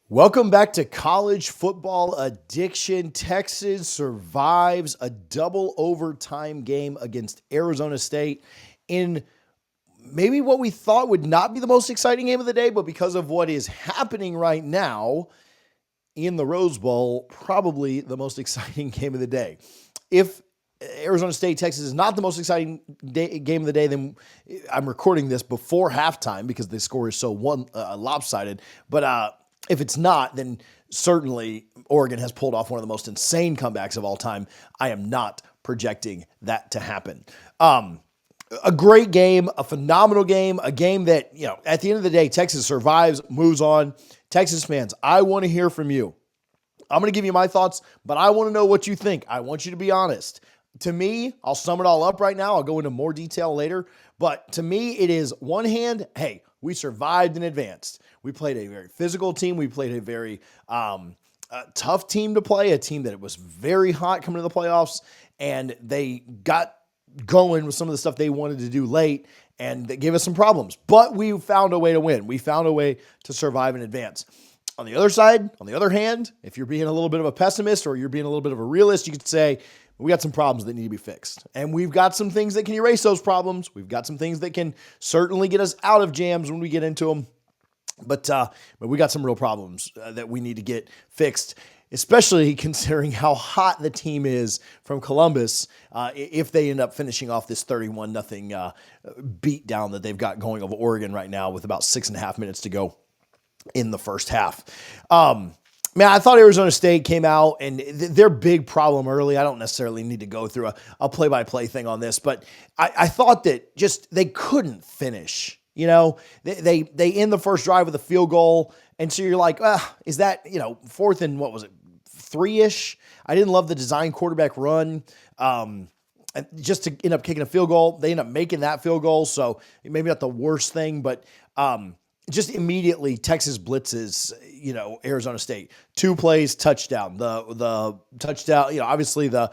Welcome back to College Football Addiction. Texas survives a double overtime game against Arizona State in maybe what we thought would not be the most exciting game of the day, but because of what is happening right now in the Rose Bowl, probably the most exciting game of the day. If Arizona State, Texas is not the most exciting game of the day, then I'm recording this before halftime because the score is so lopsided. But if it's not, then certainly Oregon has pulled off one of the most insane comebacks of all time. I am not projecting that to happen. A great game, a phenomenal game, a game that, at the end of the day, Texas survives, moves on. Texas fans, I want to hear from you. I'm going to give you my thoughts, but I want to know what you think. I want you to be honest. To me, I'll sum it all up right now. I'll go into more detail later. But to me, it is one hand, hey, we survived and advanced. We played a very physical team. We played a very tough team to play, a team that was very hot coming to the playoffs, and they got going with some of the stuff they wanted to do late, and they gave us some problems. But we found a way to win. We found a way to survive and advance. On the other side, on the other hand, if you're being a little bit of a pessimist or you're being a little bit of a realist, you could say, we got some problems that need to be fixed. And we've got some things that can erase those problems. We've got some things that can certainly get us out of jams when we get into them. But we got some real problems that we need to get fixed, especially considering how hot the team is from Columbus if they end up finishing off this 31-0 beatdown that they've got going over Oregon right now with about 6.5 minutes to go in the first half. I thought Arizona State came out and their big problem early. I don't necessarily need to go through a play-by-play thing on this, but I thought that just they couldn't finish. They end the first drive with a field goal, and so you're like, is that fourth and what was it, 3-ish? I didn't love the design quarterback run. Just to end up kicking a field goal, they end up making that field goal, so maybe not the worst thing, but just immediately Texas blitzes, Arizona State. 2 plays, touchdown. The touchdown, obviously the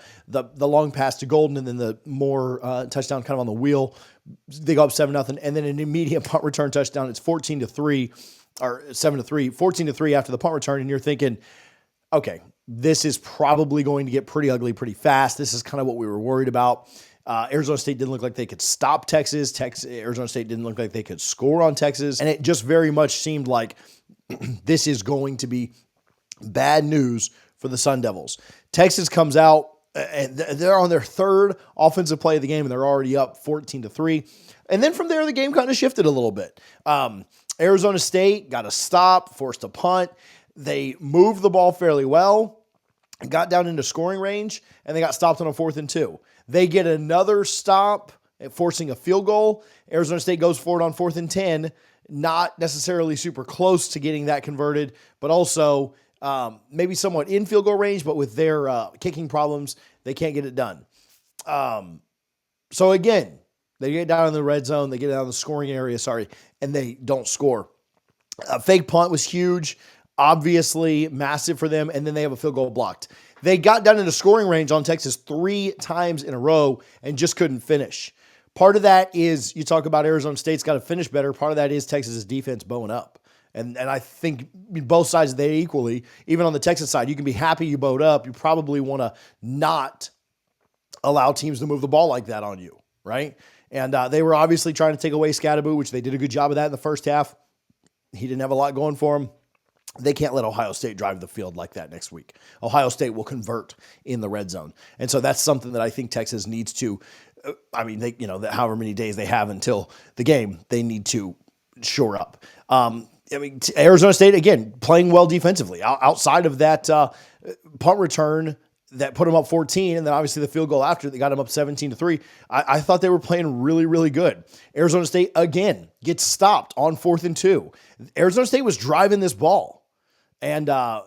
long pass to Golden and then the more touchdown kind of on the wheel. They go up 7-0 and then an immediate punt return touchdown. It's 14-3 or 7-3, 14-3 after the punt return. And you're thinking, okay, this is probably going to get pretty ugly pretty fast. This is kind of what we were worried about. Arizona State didn't look like they could stop Texas. Arizona State didn't look like they could score on Texas. And it just very much seemed like this is going to be bad news for the Sun Devils. Texas comes out, and they're on their third offensive play of the game, and they're already up 14-3. And then from there, the game kind of shifted a little bit. Arizona State got a stop, forced a punt. They moved the ball fairly well, got down into scoring range, and they got stopped on a 4th and 2. They get another stop, forcing a field goal. Arizona State goes for it on 4th and 10, not necessarily super close to getting that converted, but also maybe somewhat in field goal range, but with their kicking problems, they can't get it done. So again, they get down in the red zone, they get down in the scoring area, and they don't score. A fake punt was huge, obviously massive for them, and then they have a field goal blocked. They got down into scoring range on Texas 3 times in a row and just couldn't finish. Part of that is, you talk about Arizona State's got to finish better. Part of that is Texas's defense bowing up. And I think both sides, they equally, even on the Texas side, you can be happy you bowed up. You probably want to not allow teams to move the ball like that on you, right? And they were obviously trying to take away Scatterbo, which they did a good job of that in the first half. He didn't have a lot going for him. They can't let Ohio State drive the field like that next week. Ohio State will convert in the red zone. And so that's something that I think Texas needs to, however many days they have until the game, they need to shore up. Arizona State, again, playing well defensively. Outside of that punt return that put them up 14, and then obviously the field goal after that got them up 17-3, I thought they were playing really, really good. Arizona State, again, gets stopped on 4th and 2. Arizona State was driving this ball. And, I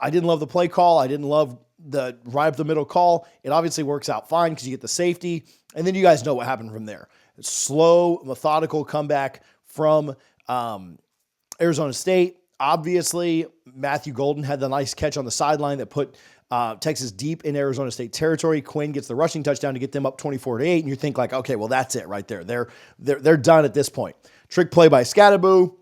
didn't love the play call. I didn't love the right up the middle call. It obviously works out fine because you get the safety. And then you guys know what happened from there. Slow, methodical comeback from Arizona State. Obviously, Matthew Golden had the nice catch on the sideline that put Texas deep in Arizona State territory. Quinn gets the rushing touchdown to get them up 24-8. And you think like, okay, well, that's it right there. They're done at this point. Trick play by Scatterbo.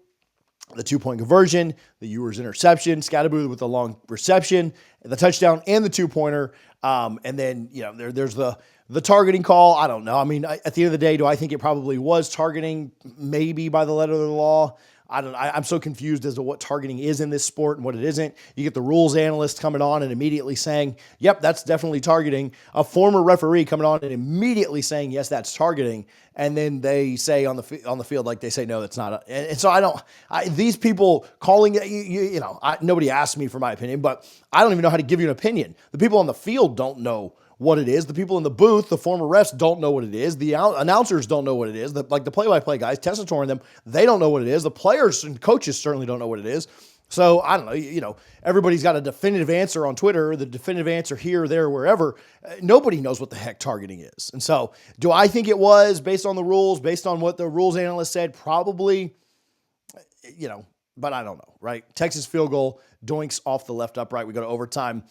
the 2-point conversion, the Ewers interception, Scatterbo with the long reception, the touchdown, and the 2-pointer. And then, there's the targeting call. I don't know. I mean, at the end of the day, do I think it probably was targeting maybe by the letter of the law? I'm so confused as to what targeting is in this sport and what it isn't. You get the rules analyst coming on and immediately saying, yep, that's definitely targeting. A former referee coming on and immediately saying, yes, that's targeting. And then they say on the field, like they say, no, that's not. And so these people calling it, nobody asked me for my opinion, but I don't even know how to give you an opinion. The people on the field don't know what it is. The people in the booth, the former refs, don't know what it is. The announcers don't know what it is. The play-by-play guys, tessitoring them, they don't know what it is. The players and coaches certainly don't know what it is. So I don't know, everybody's got a definitive answer on Twitter, the definitive answer here, there, wherever. Nobody knows what the heck targeting is. And so do I think it was based on the rules, based on what the rules analyst said? Probably, but I don't know, right? Texas field goal, doinks off the left upright. We go to overtime.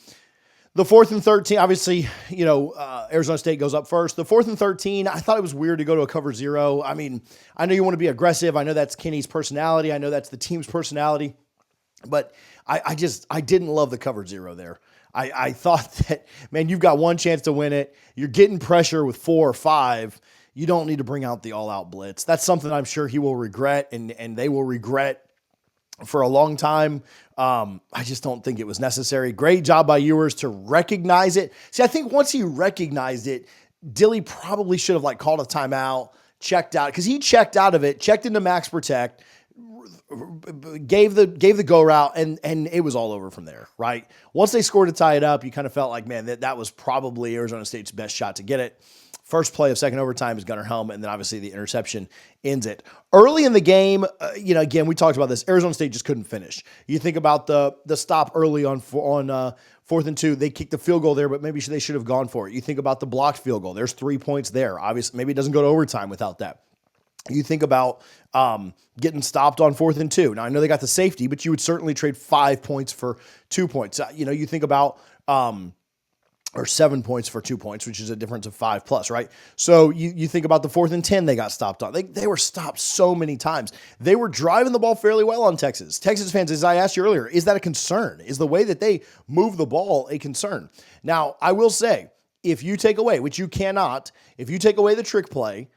The 4th and 13, obviously, Arizona State goes up first. The 4th and 13, I thought it was weird to go to a cover 0. I mean, I know you want to be aggressive. I know that's Kenny's personality. I know that's the team's personality. But I didn't love the cover 0 there. I thought that, man, you've got one chance to win it. You're getting pressure with 4 or 5. You don't need to bring out the all-out blitz. That's something I'm sure he will regret, and they will regret for a long time. I just don't think it was necessary. Great job by Ewers to recognize it. See, I think once he recognized it, Dilly probably should have called a timeout, checked out, because he checked out of it, checked into max protect, gave the go route, and it was all over from there, right? Once they scored to tie it up, you kind of felt like, man, that was probably Arizona State's best shot to get it. First play of second overtime is Gunnar Helm, and then obviously the interception ends it. Early in the game, again, we talked about this. Arizona State just couldn't finish. You think about the stop early on 4th and 2. They kicked the field goal there, but maybe they should have gone for it. You think about the blocked field goal. There's 3 points there. Obviously, maybe it doesn't go to overtime without that. You think about getting stopped on 4th and 2. Now, I know they got the safety, but you would certainly trade 5 points for 2 points. You think about or 7 points for 2 points, which is a difference of 5+, right? So you think about the 4th and 10 they got stopped on. They were stopped so many times. They were driving the ball fairly well on Texas. Texas fans, as I asked you earlier, is that a concern? Is the way that they move the ball a concern? Now, I will say, if you take away, which you cannot, if you take away the trick play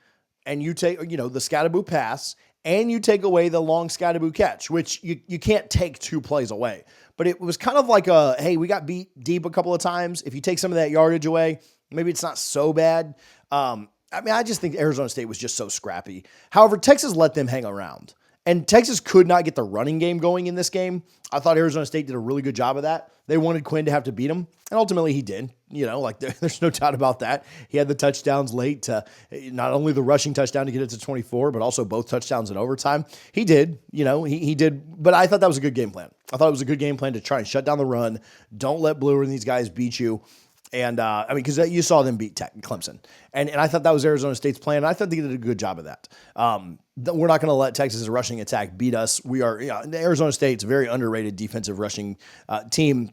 and you take, the Scatterbo pass and you take away the long Scatterbo catch, which you can't take 2 plays away. But it was kind of like hey, we got beat deep a couple of times. If you take some of that yardage away, maybe it's not so bad. I just think Arizona State was just so scrappy. However, Texas let them hang around. And Texas could not get the running game going in this game. I thought Arizona State did a really good job of that. They wanted Quinn to have to beat him, and ultimately he did. There's no doubt about that. He had the touchdowns late to not only the rushing touchdown to get it to 24, but also both touchdowns in overtime. He did, he did. But I thought that was a good game plan. I thought it was a good game plan to try and shut down the run. Don't let Bluer and these guys beat you. And because you saw them beat Clemson. And I thought that was Arizona State's plan. And I thought they did a good job of that. We're not going to let Texas' rushing attack beat us. We are, Arizona State's a very underrated defensive rushing team.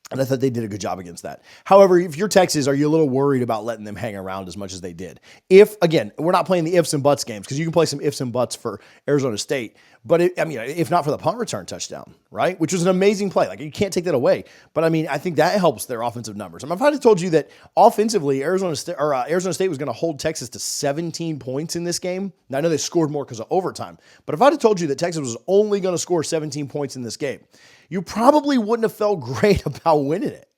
And I thought they did a good job against that. However, if you're Texas, are you a little worried about letting them hang around as much as they did? Again, we're not playing the ifs and buts games because you can play some ifs and buts for Arizona State. But if not for the punt return touchdown, right? Which was an amazing play. You can't take that away. But I think that helps their offensive numbers. If I had told you that offensively, Arizona State was going to hold Texas to 17 points in this game. Now, I know they scored more because of overtime. But if I'd have told you that Texas was only going to score 17 points in this game, you probably wouldn't have felt great about winning it,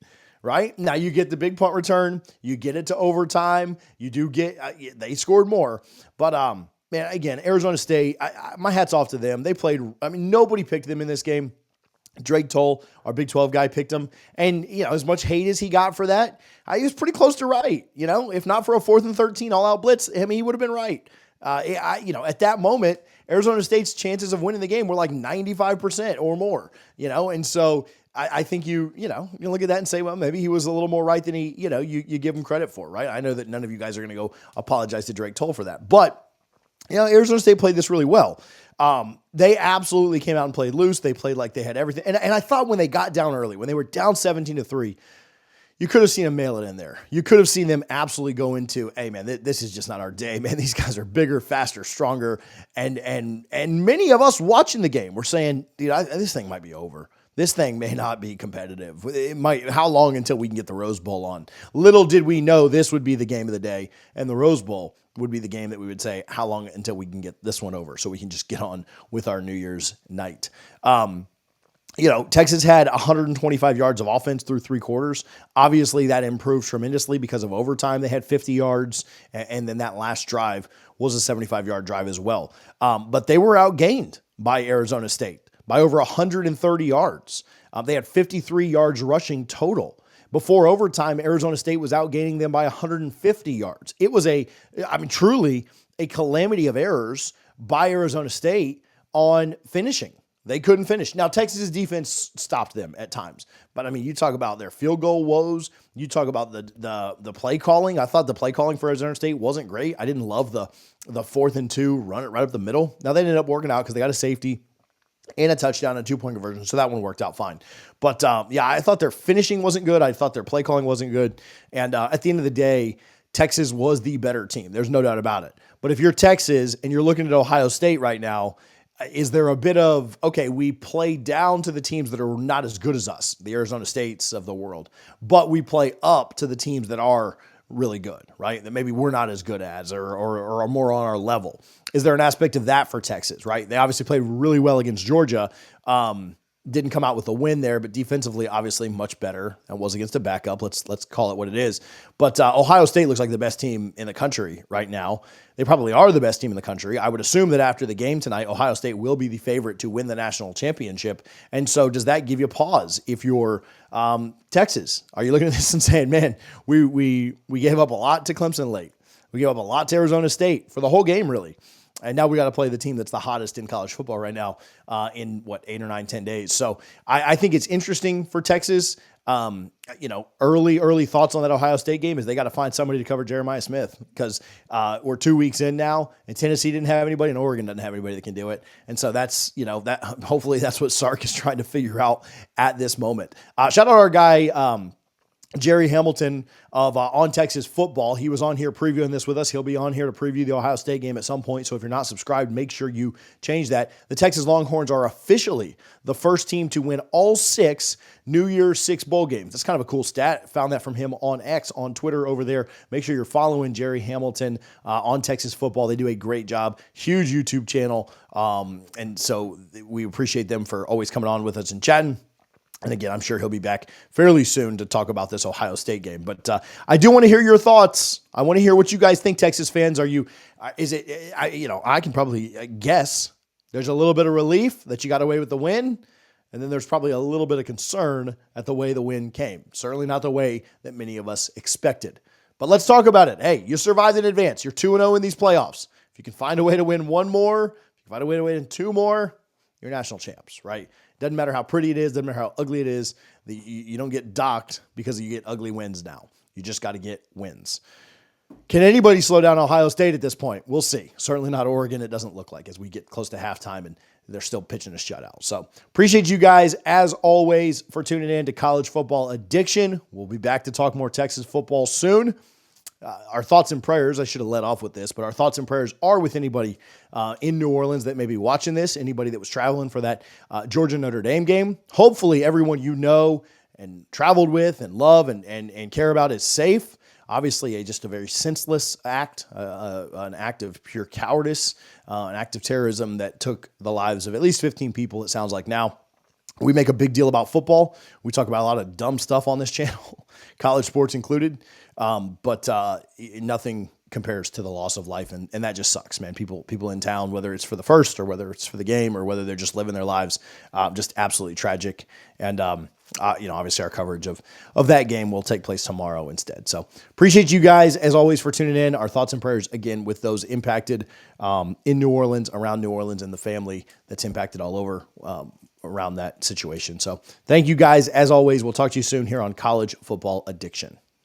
right? Now you get the big punt return, you get it to overtime, you do get, they scored more, but man, again, Arizona State, my hat's off to them. They played, nobody picked them in this game. Drake Toll, our Big 12 guy, picked him, and as much hate as he got for that, he was pretty close to right. If not for a 4th and 13 all-out blitz, he would have been right. At that moment, Arizona State's chances of winning the game were 95% or more, and so I think you look at that and say, well, maybe he was a little more right than you give him credit for, right? I know that none of you guys are going to go apologize to Drake Toll for that, but Arizona State played this really well. They absolutely came out and played loose. They played like they had everything. And I thought when they got down early, when they were down 17-3, You could have seen them mail it in there. You could have seen them absolutely go into, hey man, this is just not our day, man. These guys are bigger, faster, stronger, and many of us watching the game were saying, dude, this thing might be over. This thing may not be competitive. It might. How long until we can get the Rose Bowl on? Little did we know this would be the game of the day, and the Rose Bowl would be the game that we would say, how long until we can get this one over, so we can just get on with our New Year's night. Texas had 125 yards of offense through three quarters. Obviously, that improved tremendously because of overtime. They had 50 yards, and then that last drive was a 75-yard drive as well. But they were outgained by Arizona State by over 130 yards. They had 53 yards rushing total. Before overtime, Arizona State was outgaining them by 150 yards. It was truly a calamity of errors by Arizona State on finishing. They couldn't finish. Now, Texas's defense stopped them at times. But, you talk about their field goal woes. You talk about the play calling. I thought the play calling for Arizona State wasn't great. I didn't love the 4th and 2, run it right up the middle. Now, they ended up working out because they got a safety and a touchdown and a 2-point conversion. So that one worked out fine. But, I thought their finishing wasn't good. I thought their play calling wasn't good. And at the end of the day, Texas was the better team. There's no doubt about it. But if you're Texas and you're looking at Ohio State right now, is there a bit of, okay, we play down to the teams that are not as good as us, the Arizona States of the world, but we play up to the teams that are really good, right? That maybe we're not as good as or are more on our level. Is there an aspect of that for Texas, right? They obviously played really well against Georgia. Didn't come out with a win there, but defensively, obviously much better. And was against a backup. Let's call it what it is. But Ohio State looks like the best team in the country right now. They probably are the best team in the country. I would assume that after the game tonight, Ohio State will be the favorite to win the national championship. And so does that give you pause if you're Texas? Are you looking at this and saying, man, we gave up a lot to Clemson late. We gave up a lot to Arizona State for the whole game, really. And now we got to play the team that's the hottest in college football right now in 8 or 9, 10 days. So I think it's interesting for Texas. Early thoughts on that Ohio State game is they got to find somebody to cover Jeremiah Smith because we're 2 weeks in now and Tennessee didn't have anybody and Oregon doesn't have anybody that can do it. And so that's, that hopefully that's what Sark is trying to figure out at this moment. Shout out our guy, Jerry Hamilton of On Texas Football. He was on here previewing this with us. He'll be on here to preview the Ohio State game at some point. So if you're not subscribed, make sure you change that. The Texas Longhorns are officially the first team to win all 6 New Year's 6 bowl games. That's kind of a cool stat. Found that from him on X, on Twitter over there. Make sure you're following Jerry Hamilton on Texas Football. They do a great job. Huge YouTube channel. And so we appreciate them for always coming on with us and chatting. And again, I'm sure he'll be back fairly soon to talk about this Ohio State game. But I do want to hear your thoughts. I want to hear what you guys think, Texas fans. Are you? I can probably guess. There's a little bit of relief that you got away with the win, and then there's probably a little bit of concern at the way the win came. Certainly not the way that many of us expected. But let's talk about it. Hey, you survived in advance. You're 2-0 in these playoffs. If you can find a way to win 1 more, if you can find a way to win 2 more, you're national champs, right? Doesn't matter how pretty it is. Doesn't matter how ugly it is. You don't get docked because you get ugly wins now. You just got to get wins. Can anybody slow down Ohio State at this point? We'll see. Certainly not Oregon. It doesn't look like as we get close to halftime and they're still pitching a shutout. So appreciate you guys, as always, for tuning in to College Football Addiction. We'll be back to talk more Texas football soon. Our thoughts and prayers, I should have led off with this, but our thoughts and prayers are with anybody in New Orleans that may be watching this, anybody that was traveling for that Georgia-Notre Dame game. Hopefully everyone you know and traveled with and love and care about is safe. Obviously, just a very senseless act, an act of pure cowardice, an act of terrorism that took the lives of at least 15 people, it sounds like now. We make a big deal about football. We talk about a lot of dumb stuff on this channel, college sports included. But nothing compares to the loss of life. And that just sucks, man. People in town, whether it's for the first or whether it's for the game or whether they're just living their lives, just absolutely tragic. And, obviously our coverage of that game will take place tomorrow instead. So appreciate you guys as always for tuning in. Our thoughts and prayers again with those impacted, in New Orleans, around New Orleans, and the family that's impacted all over, around that situation. So thank you guys. As always, we'll talk to you soon here on College Football Addiction.